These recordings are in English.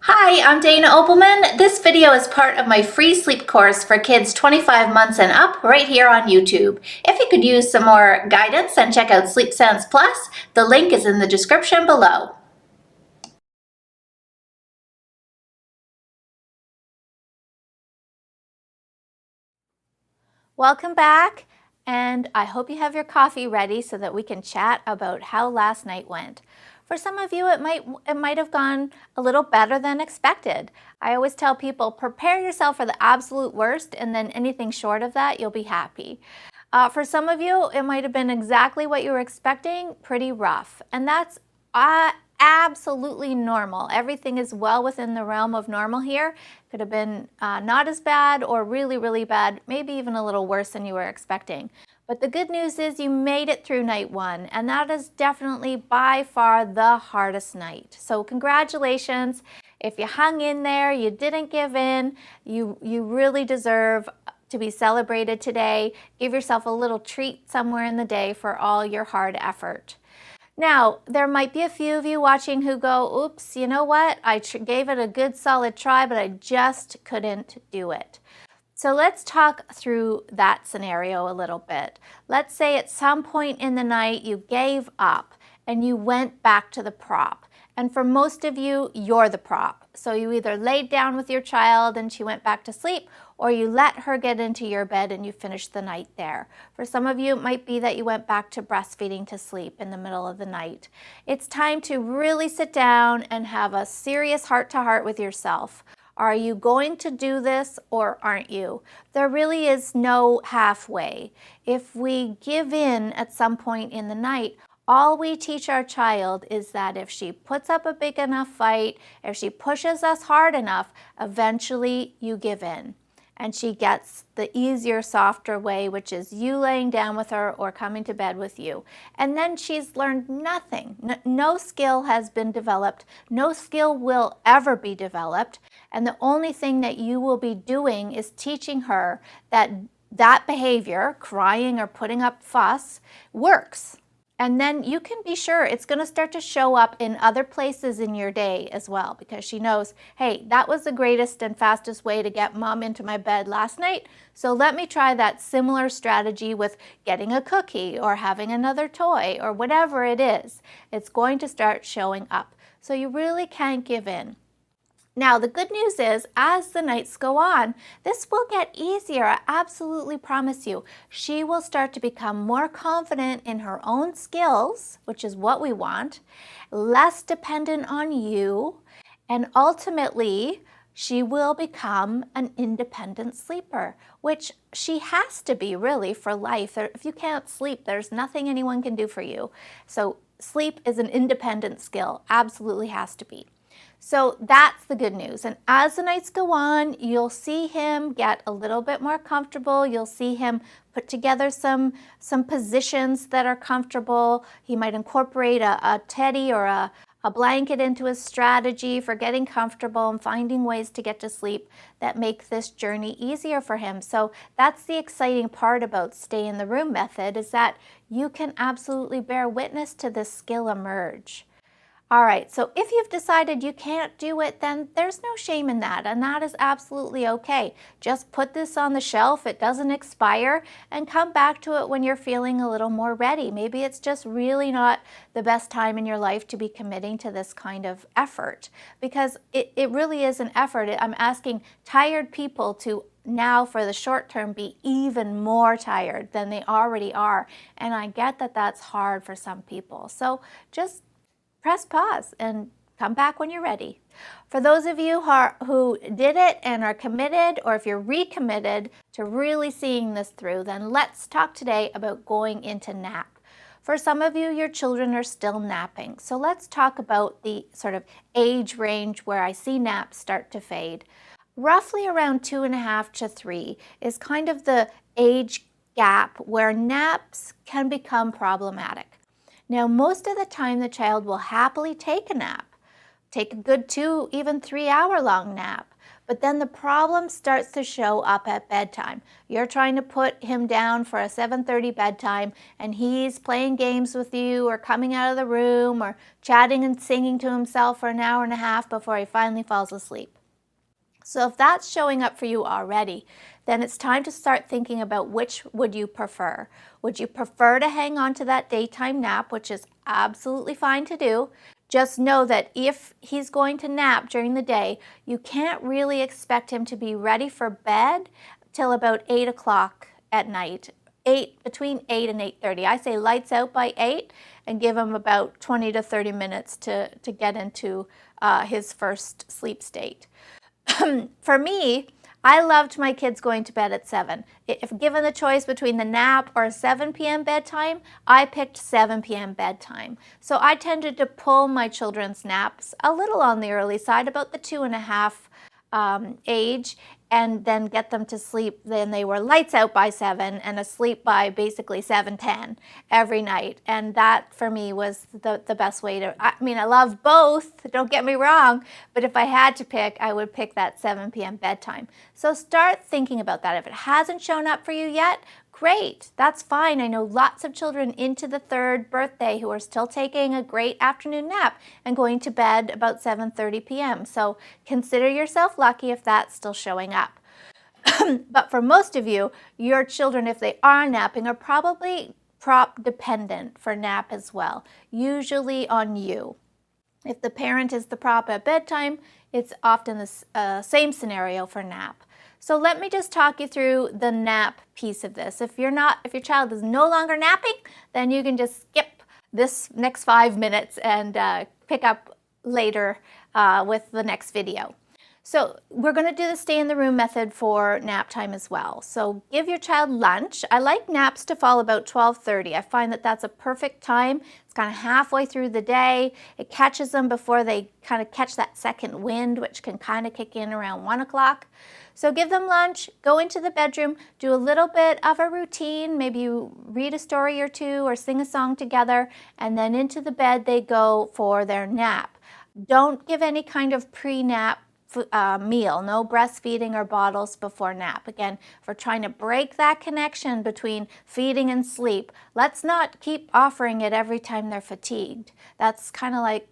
Hi, I'm Dana Obleman. This video is part of my free sleep course for kids 25 months and up right here on YouTube. If you could use some more guidance and check out Sleep Sounds Plus, the link is in the description below. Welcome back, and I hope you have your coffee ready so that we can chat about how last night went. For some of you, it might have gone a little better than expected. I always tell people, prepare yourself for the absolute worst, and then anything short of that, you'll be happy. For some of you, it might have been exactly what you were expecting, pretty rough. And that's absolutely normal. Everything is well within the realm of normal here. Could have been not as bad or really, really bad, maybe even a little worse than you were expecting. But the good news is you made it through night one, and that is definitely by far the hardest night. So congratulations. If you hung in there, you didn't give in, you really deserve to be celebrated today. Give yourself a little treat somewhere in the day for all your hard effort. Now, there might be a few of you watching who go, oops, you know what? I gave it a good solid try, but I just couldn't do it. So let's talk through that scenario a little bit. Let's say at some point in the night you gave up and you went back to the prop. And for most of you, you're the prop. So you either laid down with your child and she went back to sleep, or you let her get into your bed and you finished the night there. For some of you, it might be that you went back to breastfeeding to sleep in the middle of the night. It's time to really sit down and have a serious heart-to-heart with yourself. Are you going to do this or aren't you? There really is no halfway. If we give in at some point in the night, all we teach our child is that if she puts up a big enough fight, if she pushes us hard enough, eventually you give in. And she gets the easier, softer way, which is you laying down with her or coming to bed with you. And then she's learned nothing. No skill has been developed. No skill will ever be developed. And the only thing that you will be doing is teaching her that that behavior, crying or putting up fuss, works. And then you can be sure it's going to start to show up in other places in your day as well, because she knows, hey, that was the greatest and fastest way to get mom into my bed last night. So let me try that similar strategy with getting a cookie or having another toy or whatever it is. It's going to start showing up. So you really can't give in. Now, the good news is, as the nights go on, this will get easier. I absolutely promise you. She will start to become more confident in her own skills, which is what we want, less dependent on you, and ultimately, she will become an independent sleeper, which she has to be really for life. If you can't sleep, there's nothing anyone can do for you. So sleep is an independent skill, absolutely has to be. So that's the good news. And as the nights go on, you'll see him get a little bit more comfortable. You'll see him put together some positions that are comfortable. He might incorporate a teddy or a blanket into his strategy for getting comfortable and finding ways to get to sleep that make this journey easier for him. So that's the exciting part about stay in the room method, is that you can absolutely bear witness to this skill emerge. All right, so if you've decided you can't do it, then there's no shame in that, and that is absolutely okay. Just put this on the shelf, it doesn't expire, and come back to it when you're feeling a little more ready. Maybe it's just really not the best time in your life to be committing to this kind of effort, because it really is an effort. I'm asking tired people to now, for the short term, be even more tired than they already are, and I get that that's hard for some people. So just press pause and come back when you're ready. For those of you who did it and are committed, or if you're recommitted to really seeing this through, then let's talk today about going into nap. For some of you, your children are still napping. So let's talk about the sort of age range where I see naps start to fade. Roughly around 2.5 to 3 is kind of the age gap where naps can become problematic. Now, most of the time, the child will happily take a nap, take a good 2, even 3 hour long nap. But then the problem starts to show up at bedtime. You're trying to put him down for a 7:30 bedtime, and he's playing games with you or coming out of the room or chatting and singing to himself for an hour and a half before he finally falls asleep. So if that's showing up for you already, then it's time to start thinking about which would you prefer. Would you prefer to hang on to that daytime nap, which is absolutely fine to do? Just know that if he's going to nap during the day, you can't really expect him to be ready for bed till about 8 o'clock at night. Between 8 and 8:30. I say lights out by 8 and give him about 20 to 30 minutes to get into his first sleep state. For me, I loved my kids going to bed at 7. If given the choice between the nap or 7 p.m. bedtime, I picked 7 p.m. bedtime. So I tended to pull my children's naps a little on the early side, about the 2.5 age, and then get them to sleep. Then they were lights out by 7 and asleep by basically 7:10 every night. And that for me was the best way to, I mean, I love both, don't get me wrong, but if I had to pick, I would pick that 7 p.m. bedtime. So start thinking about that. If it hasn't shown up for you yet, great, that's fine. I know lots of children into the 3rd birthday who are still taking a great afternoon nap and going to bed about 7:30 p.m. So consider yourself lucky if that's still showing up. But for most of you, your children, if they are napping, are probably prop dependent for nap as well, usually on you. If the parent is the prop at bedtime, it's often the same scenario for nap. So let me just talk you through the nap piece of this. If your child is no longer napping, then you can just skip this next 5 minutes and pick up later with the next video. So we're going to do the stay in the room method for nap time as well. So give your child lunch. I like naps to fall about 12:30. I find that that's a perfect time. It's kind of halfway through the day. It catches them before they kind of catch that second wind, which can kind of kick in around 1 o'clock. So give them lunch, go into the bedroom, do a little bit of a routine. Maybe you read a story or two or sing a song together, and then into the bed they go for their nap. Don't give any kind of pre-nap meal, no breastfeeding or bottles before nap. Again, if we're trying to break that connection between feeding and sleep, let's not keep offering it every time they're fatigued. That's kind of like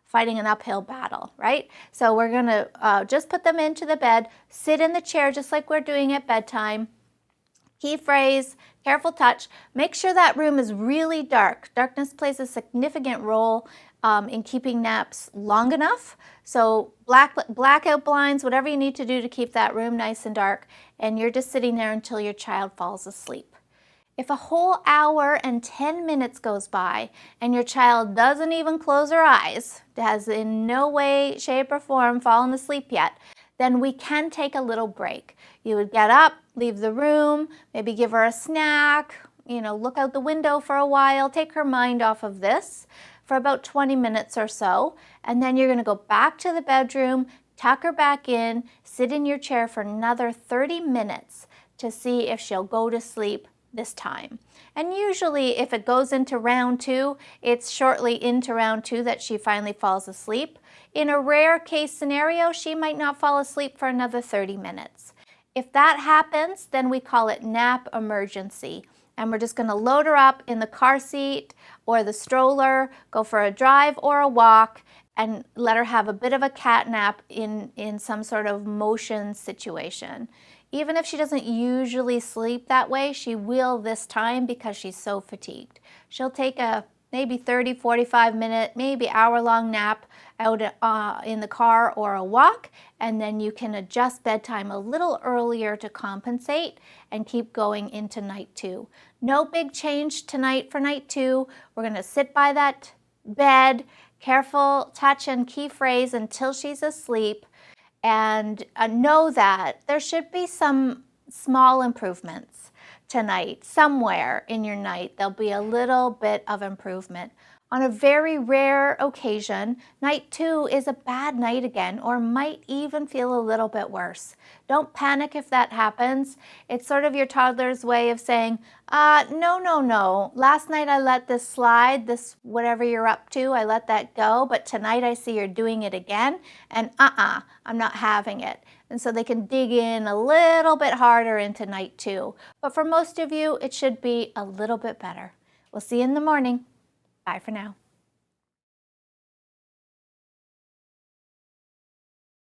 fighting an uphill battle, right? So we're gonna just put them into the bed, sit in the chair just like we're doing at bedtime. Key phrase, careful touch. Make sure that room is really dark. Darkness plays a significant role in keeping naps long enough. So blackout blinds, whatever you need to do to keep that room nice and dark, and you're just sitting there until your child falls asleep. If a whole hour and 10 minutes goes by and your child doesn't even close her eyes, has in no way, shape, or form fallen asleep yet, then we can take a little break. You would get up, leave the room, maybe give her a snack, look out the window for a while, take her mind off of this for about 20 minutes or so, and then you're going to go back to the bedroom, tuck her back in, sit in your chair for another 30 minutes to see if she'll go to sleep this time. And usually if it goes into round 2, it's shortly into round 2 that she finally falls asleep. In a rare case scenario, she might not fall asleep for another 30 minutes. If that happens, then we call it nap emergency. And we're just going to load her up in the car seat or the stroller, go for a drive or a walk, and let her have a bit of a cat nap in some sort of motion situation. Even if she doesn't usually sleep that way, she will this time because she's so fatigued. She'll take a maybe 30, 45 minute, maybe hour-long nap out in the car or a walk, and then you can adjust bedtime a little earlier to compensate and keep going into night 2. No big change tonight for night 2. We're going to sit by that bed, careful touch and key phrase until she's asleep, and know that there should be some small improvements tonight. Somewhere in your night, there'll be a little bit of improvement. On a very rare occasion, night 2 is a bad night again, or might even feel a little bit worse. Don't panic if that happens. It's sort of your toddler's way of saying, no. Last night I let this slide, this whatever you're up to, I let that go, but tonight I see you're doing it again, and I'm not having it. And so they can dig in a little bit harder into night 2. But for most of you, it should be a little bit better. We'll see you in the morning. Bye for now.